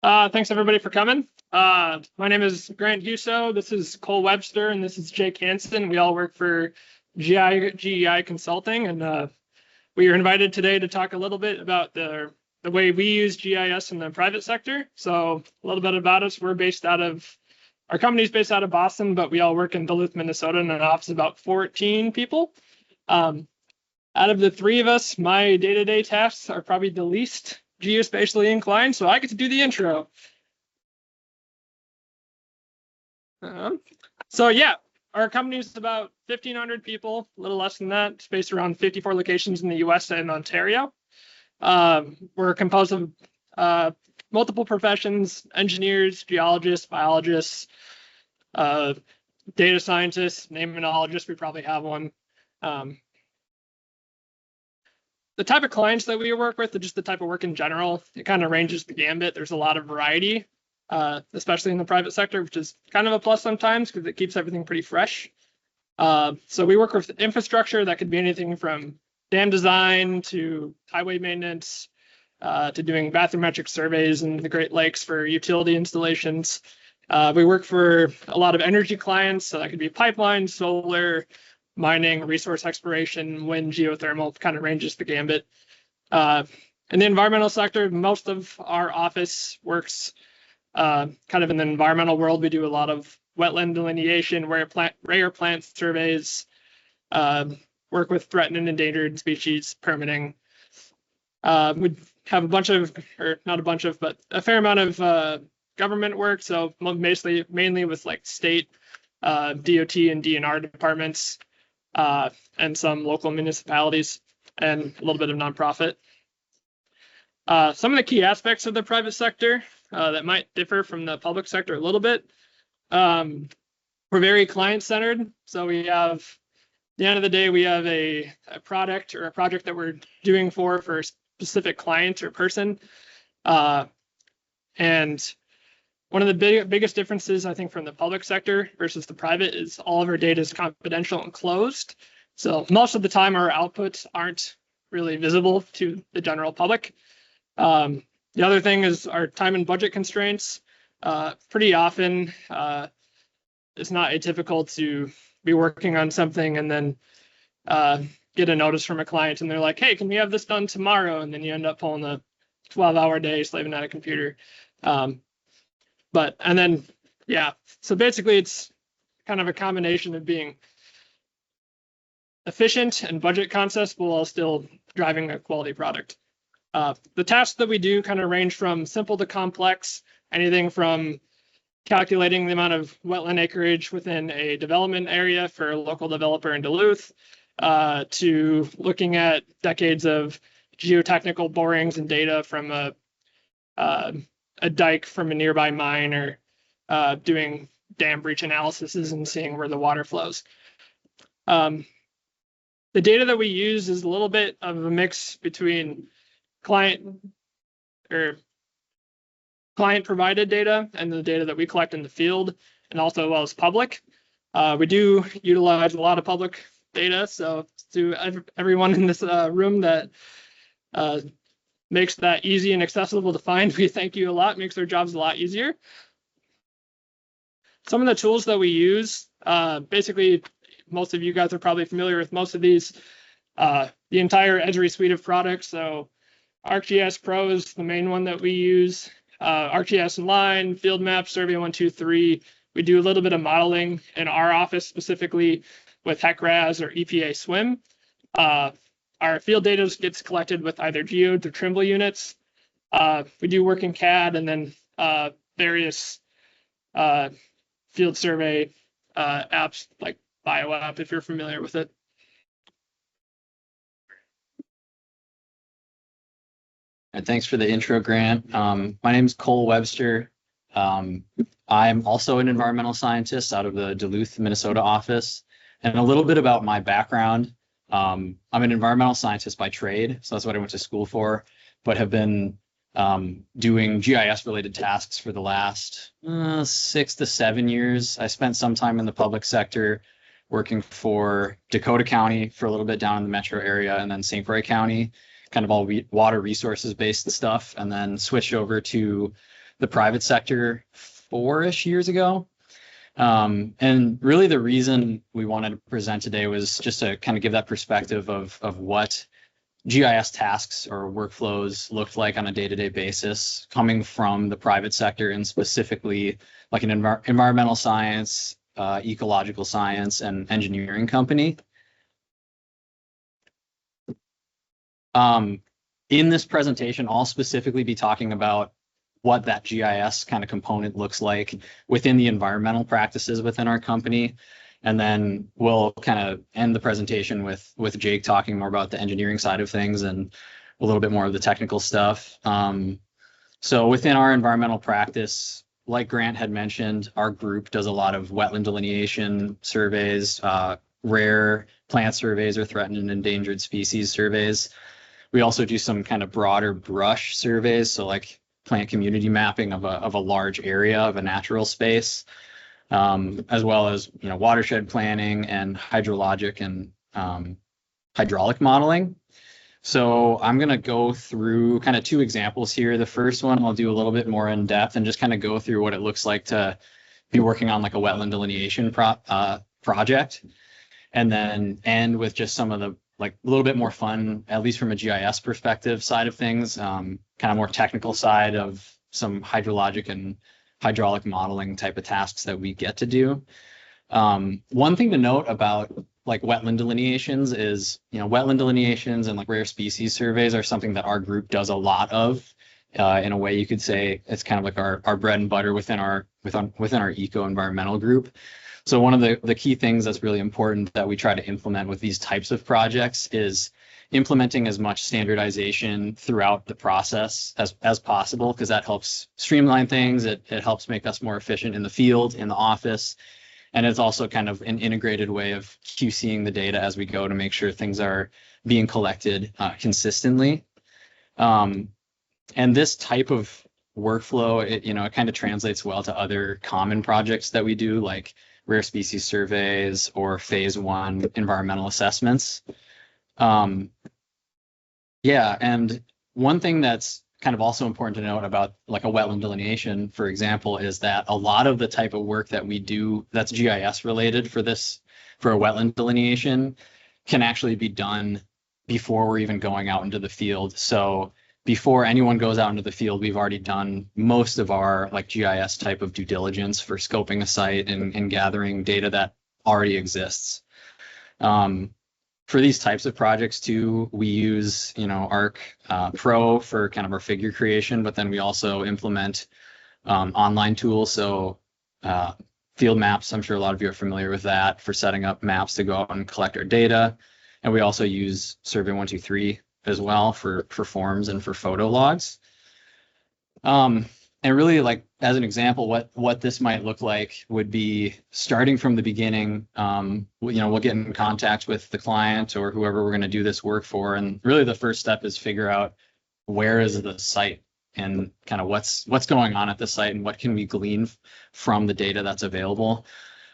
Thanks everybody for coming. My name is Grant Huso. This is Cole Webster, and this is Jake Hansen. We all work for GEI Consulting, and we are invited today to talk a little bit about the way we use GIS in the private sector. So a little bit about us. Our company's based out of Boston, but we all work in Duluth, Minnesota, in an office of about 14 people. Out of the three of us, my day-to-day tasks are probably the least geospatially inclined, so I get to do the intro. So yeah, our company is about 1,500 people, a little less than that. It's based around 54 locations in the US and Ontario. We're composed of multiple professions: engineers, geologists, biologists, data scientists, namenologists, we probably have one. The type of clients that we work with, just the type of work in general, it kind of ranges the gambit. There's a lot of variety, especially in the private sector, which is kind of a plus sometimes because it keeps everything pretty fresh. So we work with infrastructure that could be anything from dam design to highway maintenance, to doing bathymetric surveys in the Great Lakes for utility installations. We work for a lot of energy clients, so that could be pipelines, solar, mining, resource exploration, wind, geothermal, kind of ranges the gambit. In the environmental sector, most of our office works kind of in the environmental world. We do a lot of wetland delineation, rare plant surveys, work with threatened and endangered species permitting. We have but a fair amount of government work. So mainly with like state, DOT and DNR departments, and some local municipalities, and a little bit of nonprofit. Some of the key aspects of the private sector that might differ from the public sector a little bit. We're very client-centered. So we have, at the end of the day, we have a product or a project that we're doing for a specific client or person. And one of the biggest differences, I think, from the public sector versus the private is all of our data is confidential and closed. So most of the time, our outputs aren't really visible to the general public. The other thing is our time and budget constraints. Pretty often, it's not atypical to be working on something and then get a notice from a client and they're like, hey, can we have this done tomorrow? And then you end up pulling a 12-hour day slaving at a computer. So basically it's kind of a combination of being efficient and budget conscious while still driving a quality product. The tasks that we do kind of range from simple to complex, anything from calculating the amount of wetland acreage within a development area for a local developer in Duluth, to looking at decades of geotechnical borings and data from a dike from a nearby mine, or doing dam breach analyses and seeing where the water flows. The data that we use is a little bit of a mix between client provided data and the data that we collect in the field, and also as well as public. We do utilize a lot of public data, so to everyone in this room that makes that easy and accessible to find, we thank you a lot. Makes our jobs a lot easier. Some of the tools that we use, basically, most of you guys are probably familiar with most of these. The entire Esri suite of products. So ArcGIS Pro is the main one that we use. ArcGIS Inline, Field Map, Survey 123. We do a little bit of modeling in our office, specifically with HEC-RAS or EPA SWIM. Our field data gets collected with either geodes or Trimble units. We do work in CAD, and then various field survey apps like BioApp, if you're familiar with it. And thanks for the intro, Grant. My name is Cole Webster. I'm also an environmental scientist out of the Duluth, Minnesota office. And a little bit about my background. I'm an environmental scientist by trade, so that's what I went to school for, but have been doing GIS-related tasks for the last 6 to 7 years. I spent some time in the public sector working for Dakota County for a little bit down in the metro area, and then St. Croix County, kind of all water resources based stuff, and then switched over to the private sector 4-ish years ago. And really the reason we wanted to present today was just to kind of give that perspective of what GIS tasks or workflows looked like on a day-to-day basis coming from the private sector, and specifically like an environmental science, ecological science, and engineering company. In this presentation, I'll specifically be talking about what that GIS kind of component looks like within the environmental practices within our company. And then we'll kind of end the presentation with Jake talking more about the engineering side of things and a little bit more of the technical stuff. So within our environmental practice, like Grant had mentioned, our group does a lot of wetland delineation surveys, rare plant surveys, or threatened and endangered species surveys. We also do some kind of broader brush surveys, so like plant community mapping of a large area of a natural space, as well as watershed planning and hydrologic and hydraulic modeling. So I'm going to go through kind of 2 examples here. The first one I'll do a little bit more in depth and just kind of go through what it looks like to be working on like a wetland delineation project, and then end with just some of the like a little bit more fun, at least from a GIS perspective side of things, kind of more technical side of some hydrologic and hydraulic modeling type of tasks that we get to do. One thing to note about like wetland delineations is, wetland delineations and like rare species surveys are something that our group does a lot of. In a way, you could say it's kind of like our bread and butter within our eco-environmental group. So one of the key things that's really important that we try to implement with these types of projects is implementing as much standardization throughout the process as possible, because that helps streamline things. It helps make us more efficient in the field, in the office, and it's also kind of an integrated way of QCing the data as we go to make sure things are being collected consistently. And this type of workflow, it kind of translates well to other common projects that we do, like rare species surveys or phase 1 environmental assessments. Yeah, and one thing that's kind of also important to note about like a wetland delineation, for example, is that a lot of the type of work that we do that's GIS related for a wetland delineation can actually be done before we're even going out into the field. So before anyone goes out into the field, we've already done most of our like GIS type of due diligence for scoping a site and gathering data that already exists. For these types of projects too, we use, Arc Pro for kind of our figure creation, but then we also implement online tools. So field maps, I'm sure a lot of you are familiar with that, for setting up maps to go out and collect our data. And we also use Survey 123 as well for forms and for photo logs. And really, like as an example, what this might look like would be starting from the beginning. We'll get in contact with the client or whoever we're going to do this work for, and really the first step is figure out where is the site and kind of what's going on at the site and what can we glean from the data that's available.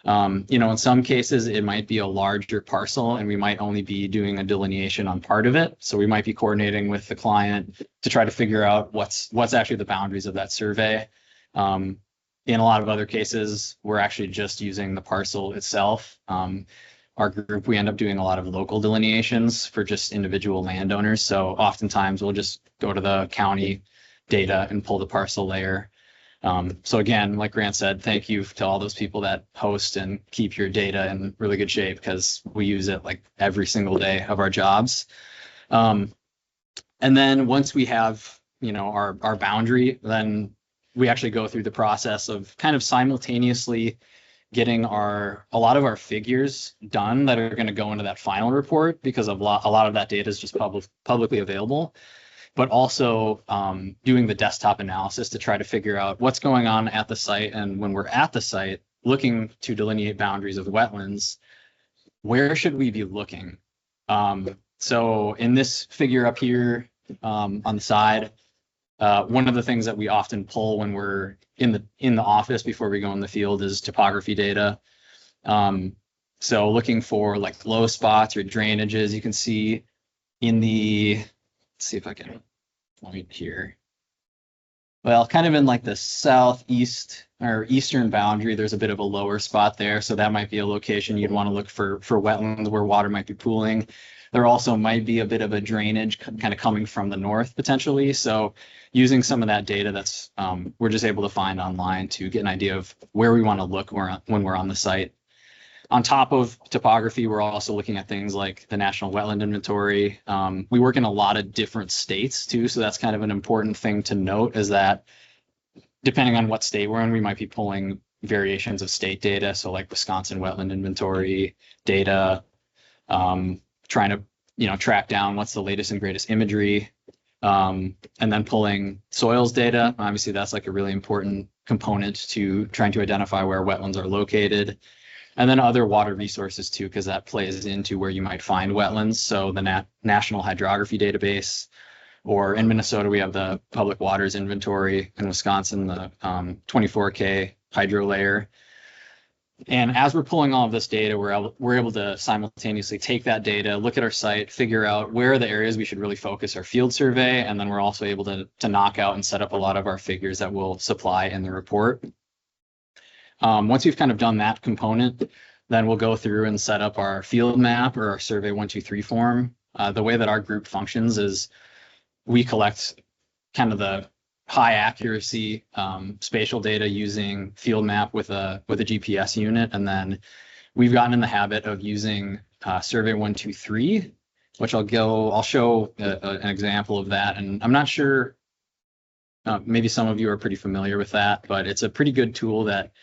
In some cases, it might be a larger parcel and we might only be doing a delineation on part of it. So we might be coordinating with the client to try to figure out what's actually the boundaries of that survey. In a lot of other cases, we're actually just using the parcel itself. Our group, we end up doing a lot of local delineations for just individual landowners. So oftentimes we'll just go to the county data and pull the parcel layer. So again, like Grant said, thank you to all those people that host and keep your data in really good shape, because we use it like every single day of our jobs. And then once we have, our boundary, then we actually go through the process of kind of simultaneously getting a lot of our figures done that are going to go into that final report, because a lot of that data is just publicly available. But also doing the desktop analysis to try to figure out what's going on at the site. And when we're at the site looking to delineate boundaries of wetlands, where should we be looking? So in this figure up here on the side, one of the things that we often pull when we're in the office before we go in the field is topography data. So looking for like low spots or drainages. You can see in the, let's see if I can point here. Well, kind of in like the southeast or eastern boundary, there's a bit of a lower spot there. So that might be a location you'd want to look for wetlands where water might be pooling. There also might be a bit of a drainage kind of coming from the north potentially. So using some of that data that's we're just able to find online to get an idea of where we want to look when we're on the site. On top of topography, we're also looking at things like the National Wetland Inventory. We work in a lot of different states too, so that's kind of an important thing to note is that depending on what state we're in, we might be pulling variations of state data. So like Wisconsin Wetland Inventory data, trying to track down what's the latest and greatest imagery, and then pulling soils data. Obviously, that's like a really important component to trying to identify where wetlands are located. And then other water resources too, because that plays into where you might find wetlands. So the National Hydrography Database, or in Minnesota, we have the Public Waters Inventory. In Wisconsin, the 24K hydro layer. And as we're pulling all of this data, we're able to simultaneously take that data, look at our site, figure out where are the areas we should really focus our field survey, and then we're also able to knock out and set up a lot of our figures that we'll supply in the report. Once we've kind of done that component, then we'll go through and set up our field map or our survey 123 form. The way that our group functions is we collect kind of the high accuracy spatial data using field map with a GPS unit. And then we've gotten in the habit of using survey 123, which I'll show an example of that. And I'm not sure, maybe some of you are pretty familiar with that, but it's a pretty good tool that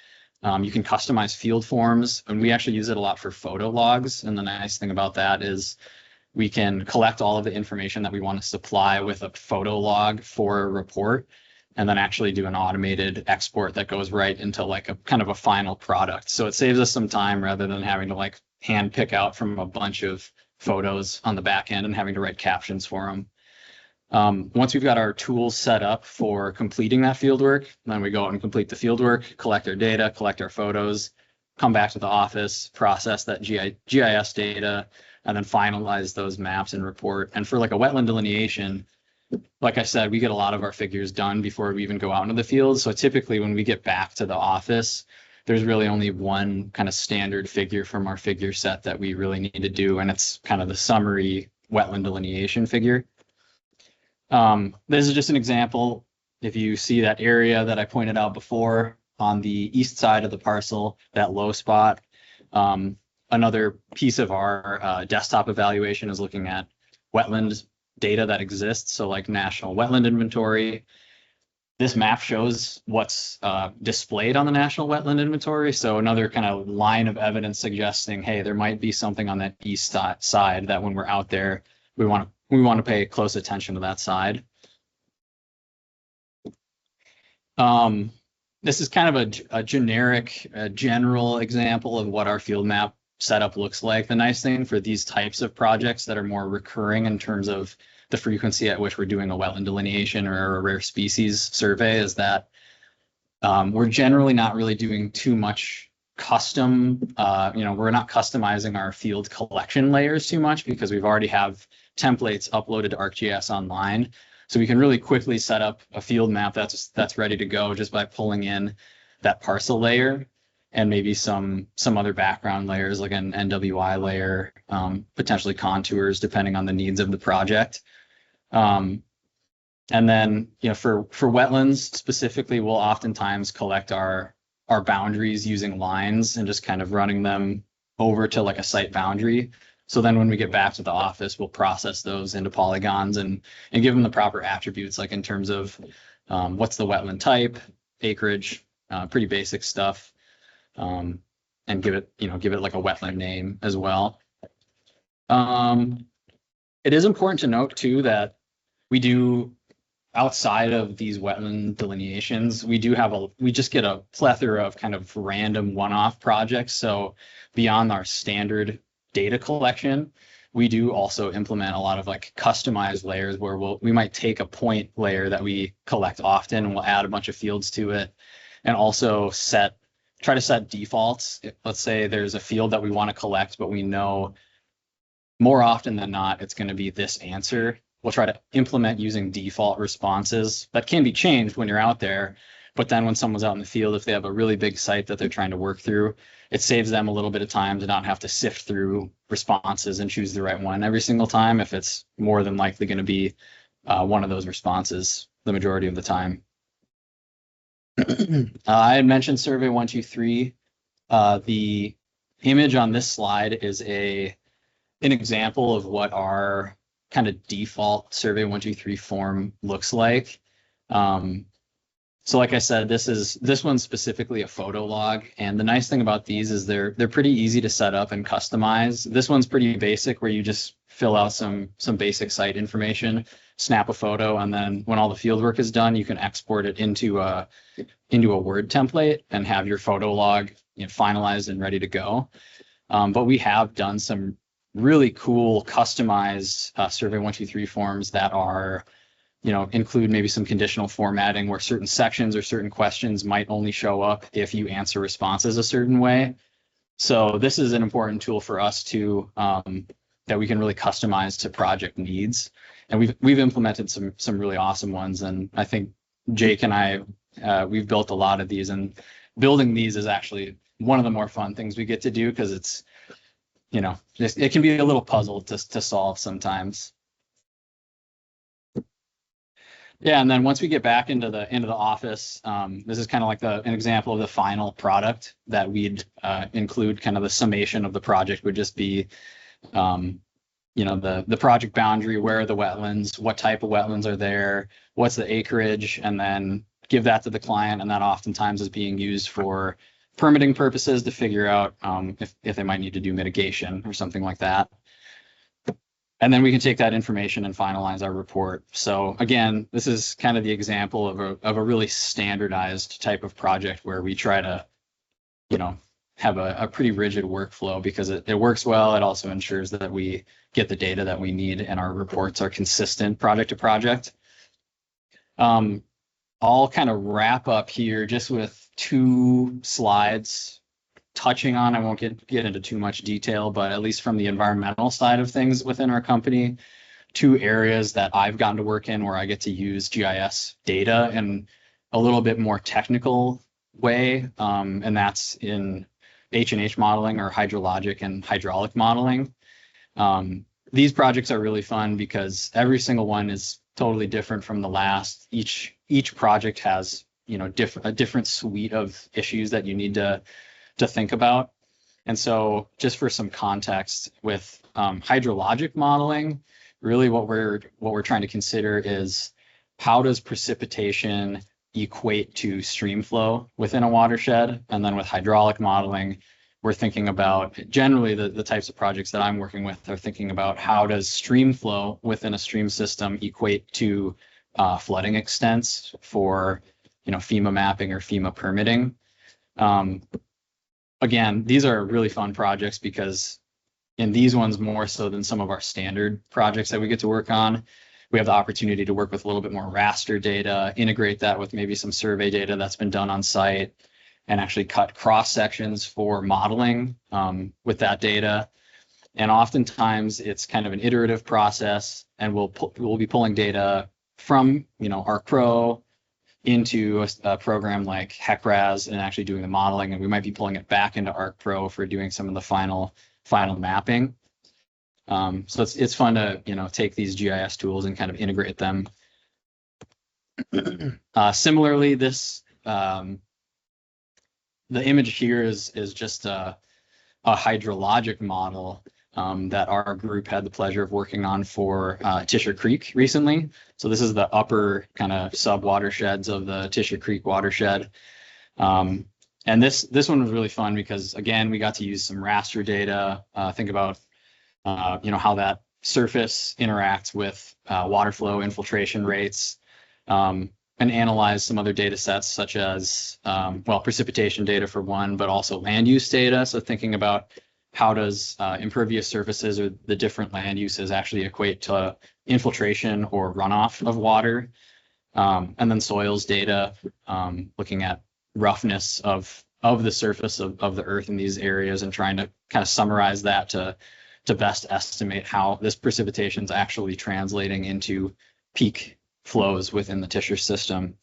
you can customize field forms, and we actually use it a lot for photo logs. And the nice thing about that is we can collect all of the information that we want to supply with a photo log for a report, and then actually do an automated export that goes right into like a kind of a final product. So it saves us some time rather than having to like hand pick out from a bunch of photos on the back end and having to write captions for them. Once we've got our tools set up for completing that fieldwork, then we go out and complete the fieldwork, collect our data, collect our photos, come back to the office, process that GIS data, and then finalize those maps and report. And for like a wetland delineation, like I said, we get a lot of our figures done before we even go out into the field. So typically when we get back to the office, there's really only one kind of standard figure from our figure set that we really need to do. And it's kind of the summary wetland delineation figure. This is just an example. If you see that area that I pointed out before on the east side of the parcel, that low spot, another piece of our desktop evaluation is looking at wetland data that exists. So like National Wetland Inventory. This map shows what's displayed on the National Wetland Inventory. So another kind of line of evidence suggesting, hey, there might be something on that east side that when we're out there, we want to pay close attention to that side. This is kind of a generic, general example of what our field map setup looks like. The nice thing for these types of projects that are more recurring in terms of the frequency at which we're doing a wetland delineation or a rare species survey is that we're generally not really doing too much custom, we're not customizing our field collection layers too much because we've already have templates uploaded to ArcGIS online. So we can really quickly set up a field map that's ready to go just by pulling in that parcel layer and maybe some other background layers like an NWI layer, potentially contours depending on the needs of the project. And then, for wetlands specifically, we'll oftentimes collect our boundaries using lines and just kind of running them over to like a site boundary. So then when we get back to the office, we'll process those into polygons and give them the proper attributes, like in terms of what's the wetland type, acreage, pretty basic stuff, and give it like a wetland name as well. It is important to note too that we do, outside of these wetland delineations, we just get a plethora of kind of random one-off projects. So beyond our standard data collection, we do also implement a lot of like customized layers where we might take a point layer that we collect often and we'll add a bunch of fields to it, and also try to set defaults. Let's say there's a field that we want to collect, but we know more often than not it's going to be this answer. we'll try to implement using default responses that can be changed when you're out there. But then when someone's out in the field, if they have a really big site that they're trying to work through, it saves them a little bit of time to not have to sift through responses and choose the right one every single time if it's more than likely going to be one of those responses the majority of the time. I had mentioned Survey 123. The image on this slide is an example of what our kind of default Survey 123 form looks like. So like I said, this one's specifically a photo log, and the nice thing about these is they're pretty easy to set up and customize. This one's pretty basic, where you just fill out some basic site information, snap a photo, and then when all the field work is done, you can export it into a Word template and have your photo log, finalized and ready to go. But we have done some really cool customized Survey 123 forms that are, include maybe some conditional formatting where certain sections or certain questions might only show up if you answer responses a certain way. So this is an important tool for us to that we can really customize to project needs. And we've implemented some really awesome ones. And I think Jake and I, we've built a lot of these, and building these is actually one of the more fun things we get to do, because it's, it can be a little puzzle to solve sometimes. Yeah, and then once we get back into the office, this is kind of like an example of the final product that we'd include. Kind of the summation of the project would just be, the project boundary, where are the wetlands, what type of wetlands are there, what's the acreage, and then give that to the client, and that oftentimes is being used for permitting purposes to figure out if they might need to do mitigation or something like that. And then we can take that information and finalize our report. So again, this is kind of the example of a really standardized type of project where we try to, have a pretty rigid workflow, because it works well. It also ensures that we get the data that we need and our reports are consistent project to project. I'll kind of wrap up here just with 2 slides touching on, I won't get into too much detail, but at least from the environmental side of things within our company, 2 areas that I've gotten to work in where I get to use GIS data in a little bit more technical way, and that's in H&H modeling, or hydrologic and hydraulic modeling. These projects are really fun because every single one is totally different from the last. Each project has, a different suite of issues that you need to think about. And so just for some context, with hydrologic modeling, really what we're trying to consider is, how does precipitation equate to stream flow within a watershed? And then with hydraulic modeling, we're thinking about, generally the types of projects that I'm working with are thinking about, how does stream flow within a stream system equate to flooding extents for, FEMA mapping or FEMA permitting. Again, these are really fun projects because in these ones, more so than some of our standard projects that we get to work on, we have the opportunity to work with a little bit more raster data, integrate that with maybe some survey data that's been done on site, and actually cut cross sections for modeling with that data. And oftentimes it's kind of an iterative process, and we'll be pulling data from, ArcPro into a program like HECRAS and actually doing the modeling, and we might be pulling it back into ArcPro for doing some of the final mapping. So it's fun to take these GIS tools and kind of integrate them. Similarly, this the image here is just a hydrologic model that our group had the pleasure of working on for Tisher Creek recently. So this is the upper kind of sub watersheds of the Tisher Creek watershed. And this one was really fun because, again, we got to use some raster data, think about how that surface interacts with water flow infiltration rates, and analyze some other data sets such as, precipitation data for one, but also land use data. So thinking about, how does impervious surfaces or the different land uses actually equate to infiltration or runoff of water? And then soils data, looking at roughness of the surface of the earth in these areas and trying to kind of summarize that to to best estimate how this precipitation is actually translating into peak flows within the Tischer system.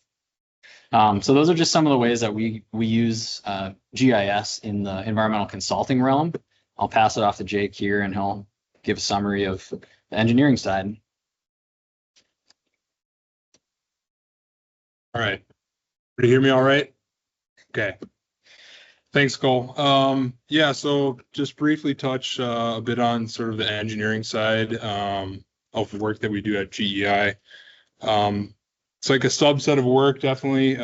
So those are just some of the ways that we use GIS in the environmental consulting realm. I'll pass it off to Jake here, and he'll give a summary of the engineering side. All right. Can you hear me all right? Okay. Thanks, Cole. Yeah, so just briefly touch a bit on sort of the engineering side of the work that we do at GEI. It's like a subset of work, definitely.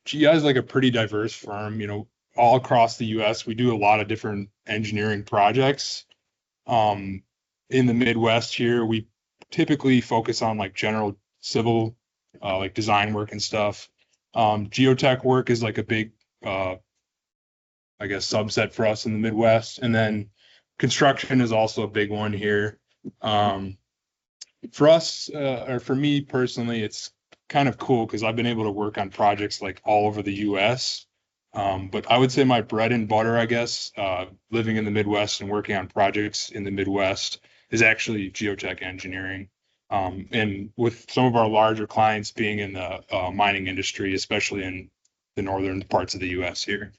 GEI is like a pretty diverse firm, you know, all across the US. We do a lot of different engineering projects. In the Midwest here, we typically focus on like general civil, like design work and stuff. Geotech work is like a big, I guess, subset for us in the Midwest. And then construction is also a big one here. For us, or for me personally, it's kind of cool because I've been able to work on projects like all over the US. But I would say my bread and butter, I guess, living in the Midwest and working on projects in the Midwest is actually geotech engineering. And with some of our larger clients being in the mining industry, especially in the northern parts of the US here.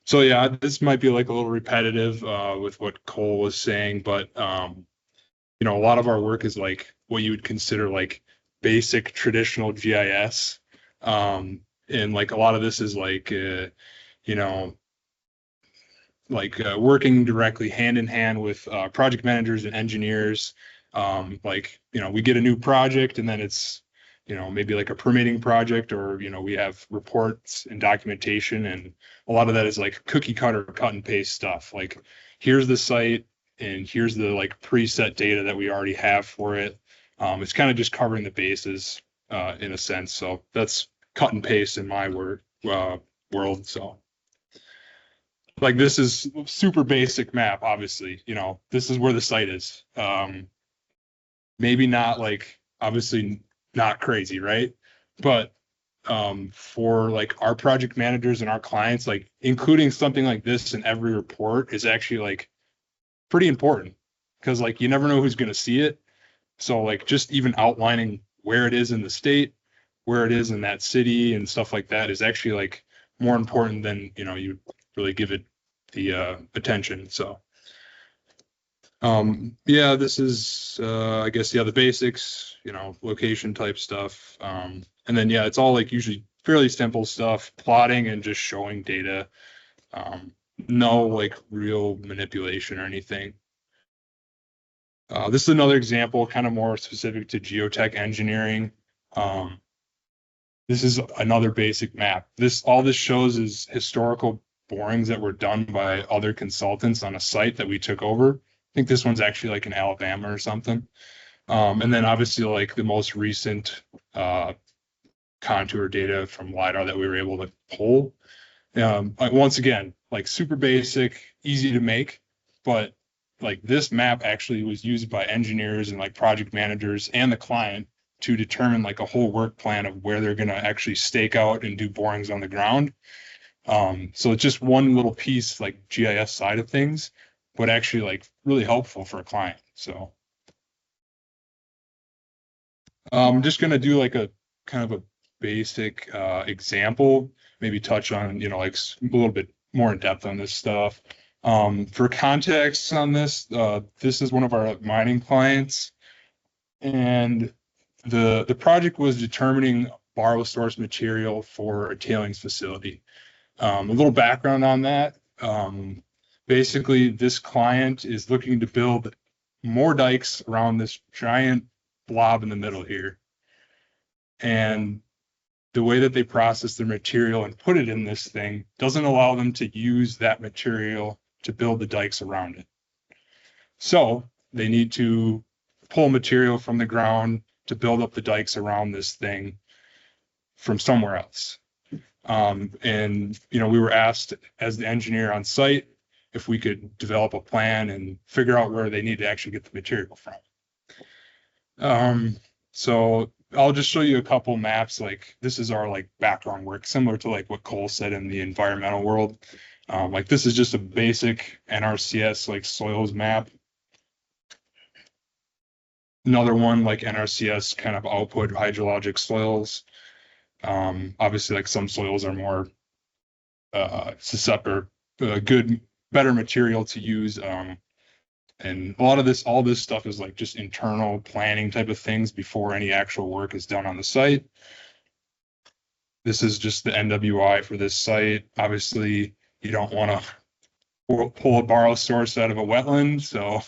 So yeah, this might be like a little repetitive with what Cole was saying, but you know, a lot of our work is like what you would consider like basic traditional GIS. And like a lot of this is like you know, like working directly hand in hand with project managers and engineers. Like, you know, we get a new project and then it's, you know, maybe like a permitting project, or, you know, we have reports and documentation, and a lot of that is like cookie cutter cut and paste stuff. Like, here's the site and here's the like preset data that we already have for it. It's kind of just covering the bases in a sense. So that's cut and paste in my world. So like, this is super basic map, obviously, you know, this is where the site is. Maybe not like, obviously not crazy, right? But for like our project managers and our clients, like including something like this in every report is actually like pretty important, because like you never know who's going to see it. So like just even outlining where it is in the state, where it is in that city and stuff like that is actually like more important than, you know, you really give it the attention. So yeah, this is I guess, yeah, the basics, you know, location type stuff. And then yeah, it's all like usually fairly simple stuff, plotting and just showing data. No like real manipulation or anything. This is another example, kind of more specific to geotech engineering. This is another basic map. All this shows is historical borings that were done by other consultants on a site that we took over. I think this one's actually like in Alabama or something. And then obviously like the most recent contour data from LiDAR that we were able to pull. Once again, like super basic, easy to make, but like this map actually was used by engineers and like project managers and the client to determine like a whole work plan of where they're going to actually stake out and do borings on the ground. So it's just one little piece, like GIS side of things, but actually like really helpful for a client. So I'm just going to do like a kind of a basic example, maybe touch on, you know, like a little bit more in depth on this stuff. For context on this, this is one of our mining clients, and the project was determining borrow source material for a tailings facility. A little background on that. Basically, this client is looking to build more dikes around this giant blob in the middle here. And the way that they process their material and put it in this thing doesn't allow them to use that material to build the dikes around it. So they need to pull material from the ground to build up the dikes around this thing from somewhere else. And, you know, we were asked as the engineer on site if we could develop a plan and figure out where they need to actually get the material from. So I'll just show you a couple maps. Like, this is our like background work, similar to like what Cole said in the environmental world. Like this is just a basic NRCS like soils map. Another one like NRCS kind of output hydrologic soils. Obviously, like some soils are more susceptible, good, better material to use. And a lot of this, all this stuff is like just internal planning type of things before any actual work is done on the site. This is just the NWI for this site. Obviously, you don't want to pull a borrow source out of a wetland. So,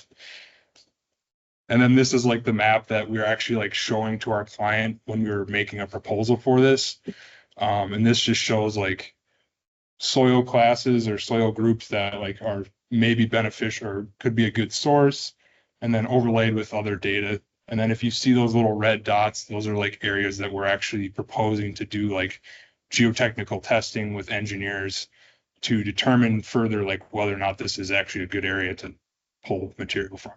and then this is like the map that we're actually like showing to our client when we were making a proposal for this. And this just shows like soil classes or soil groups that like are maybe beneficial or could be a good source, and then overlaid with other data. And then if you see those little red dots, those are like areas that we're actually proposing to do like geotechnical testing with engineers to determine further like whether or not this is actually a good area to pull material from.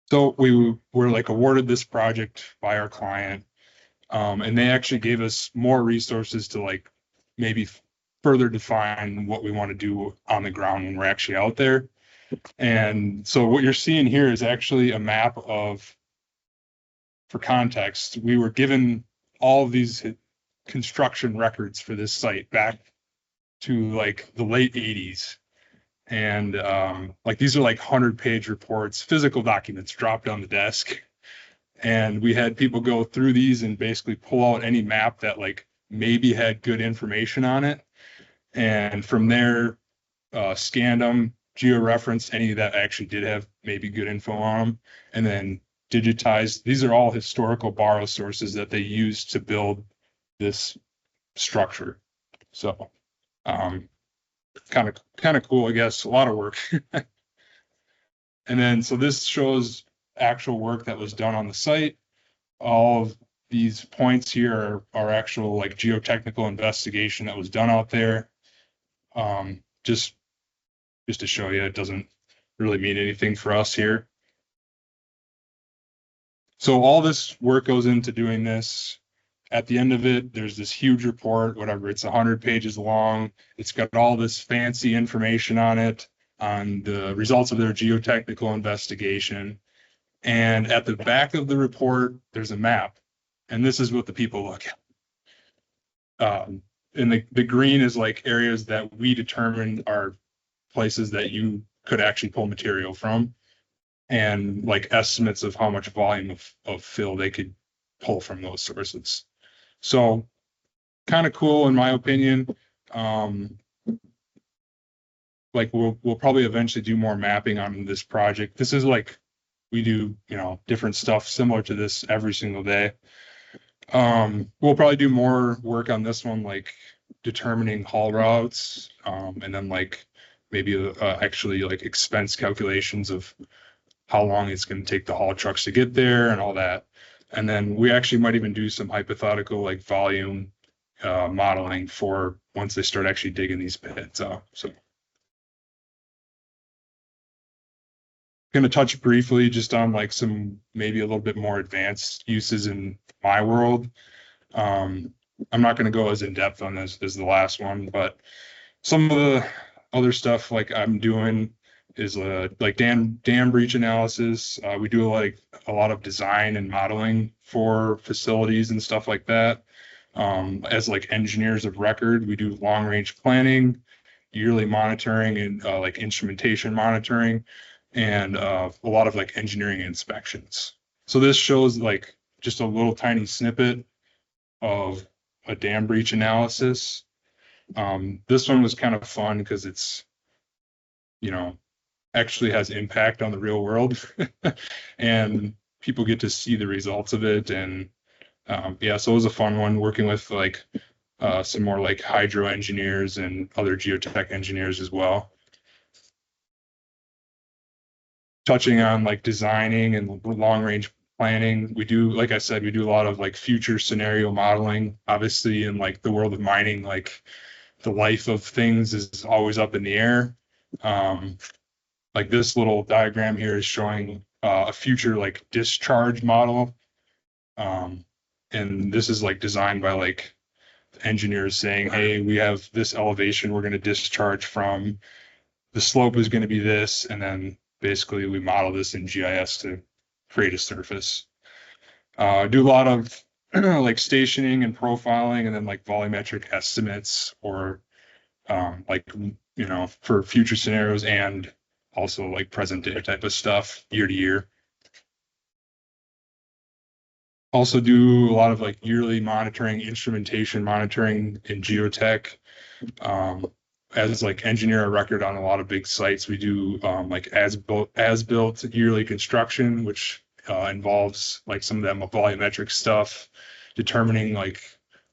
So we were like awarded this project by our client, and they actually gave us more resources to like maybe further define what we want to do on the ground when we're actually out there. And so what you're seeing here is actually a map of, for context, we were given all of these construction records for this site back to like the late 80s. And like these are like 100-page reports, physical documents dropped on the desk. And we had people go through these and basically pull out any map that like maybe had good information on it. And from there, scanned them, georeferenced any that actually did have maybe good info on them, and then digitized. These are all historical borrow sources that they used to build this structure. So kind of cool, I guess. A lot of work. And then so this shows actual work that was done on the site. All of these points here are actual like geotechnical investigation that was done out there. Just to show you, it doesn't really mean anything for us here. So all this work goes into doing this. At the end of it, there's this huge report, whatever, it's 100 pages long. It's got all this fancy information on it, on the results of their geotechnical investigation. And at the back of the report, there's a map. And this is what the people look at. And the green is like areas that we determined are places that you could actually pull material from, and like estimates of how much volume of fill they could pull from those sources. So kind of cool in my opinion. Like we'll probably eventually do more mapping on this project. This is like, we do, you know, different stuff similar to this every single day. We'll probably do more work on this one, like determining haul routes, and then like maybe actually like expense calculations of how long it's going to take the haul trucks to get there and all that. And then we actually might even do some hypothetical like volume modeling for once they start actually digging these pits out. So going to touch briefly just on like some maybe a little bit more advanced uses in my world. I'm not going to go as in depth on this as the last one, but some of the other stuff like I'm doing is like dam breach analysis. We do like a lot of design and modeling for facilities and stuff like that. As like engineers of record, we do long range planning, yearly monitoring, and like instrumentation monitoring, and a lot of like engineering inspections. So this shows like just a little tiny snippet of a dam breach analysis. This one was kind of fun because it's, you know, actually has impact on the real world and people get to see the results of it. And yeah, so it was a fun one working with like some more like hydro engineers and other geotech engineers as well. Touching on like designing and long range planning, we do, like I said, we do a lot of like future scenario modeling. Obviously in like the world of mining, like the life of things is always up in the air. Like this little diagram here is showing a future like discharge model. And this is like designed by like engineers saying, hey, we have this elevation we're going to discharge from, the slope is going to be this, and then basically we model this in GIS to create a surface. Do a lot of like stationing and profiling, and then like volumetric estimates, or like, you know, for future scenarios, and also like present day type of stuff year to year. Also do a lot of like yearly monitoring, instrumentation monitoring in geotech. As like engineer of record on a lot of big sites, we do like as built yearly construction, which involves like some of that volumetric stuff, determining like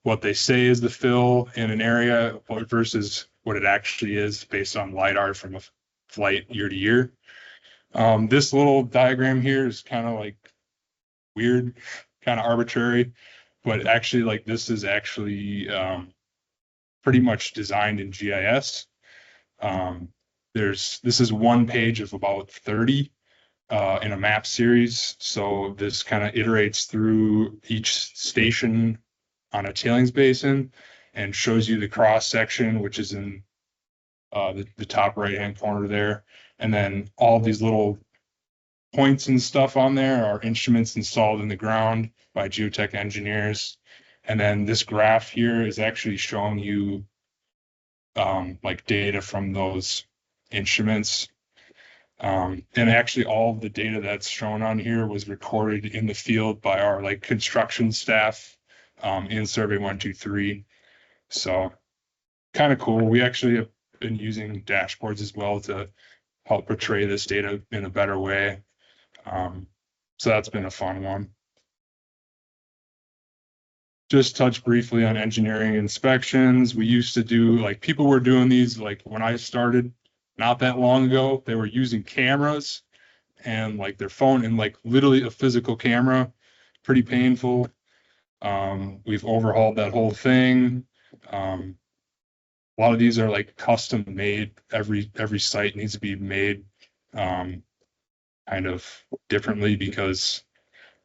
what they say is the fill in an area versus what it actually is based on LiDAR from a flight year to year. This little diagram here is kind of like weird, kind of arbitrary, but actually like this is actually pretty much designed in GIS. This is one page of about 30 in a map series. So this kind of iterates through each station on a tailings basin and shows you the cross section, which is in the top right hand corner there. And then all these little points and stuff on there are instruments installed in the ground by geotech engineers. And then this graph here is actually showing you like data from those instruments. And actually all of the data that's shown on here was recorded in the field by our like construction staff in Survey 123. So kind of cool. We actually have been using dashboards as well to help portray this data in a better way. So that's been a fun one. Just touch briefly on engineering inspections. We used to do, like, people were doing these, like, when I started not that long ago, they were using cameras and like their phone and like literally a physical camera. Pretty painful. We've overhauled that whole thing. A lot of these are like custom made. Every site needs to be made kind of differently because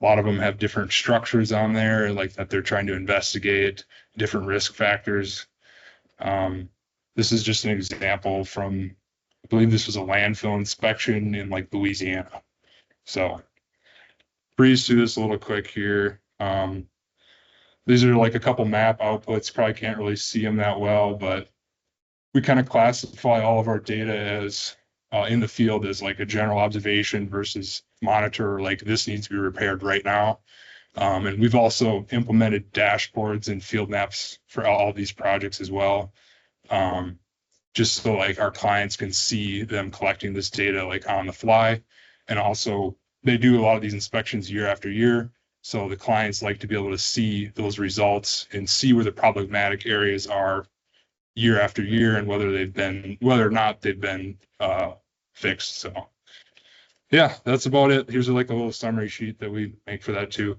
a lot of them have different structures on there, like that they're trying to investigate, different risk factors. This is just an example from, I believe this was a landfill inspection in like Louisiana. So breeze through this a little quick here. These are like a couple map outputs. Probably can't really see them that well, but we kind of classify all of our data as in the field as like a general observation versus monitor, like this needs to be repaired right now. And we've also implemented dashboards and field maps for all these projects as well. Just so like our clients can see them collecting this data like on the fly. And also they do a lot of these inspections year after year. So the clients like to be able to see those results and see where the problematic areas are year after year and whether or not they've been fixed. So yeah, that's about it. Here's like a little summary sheet that we make for that too.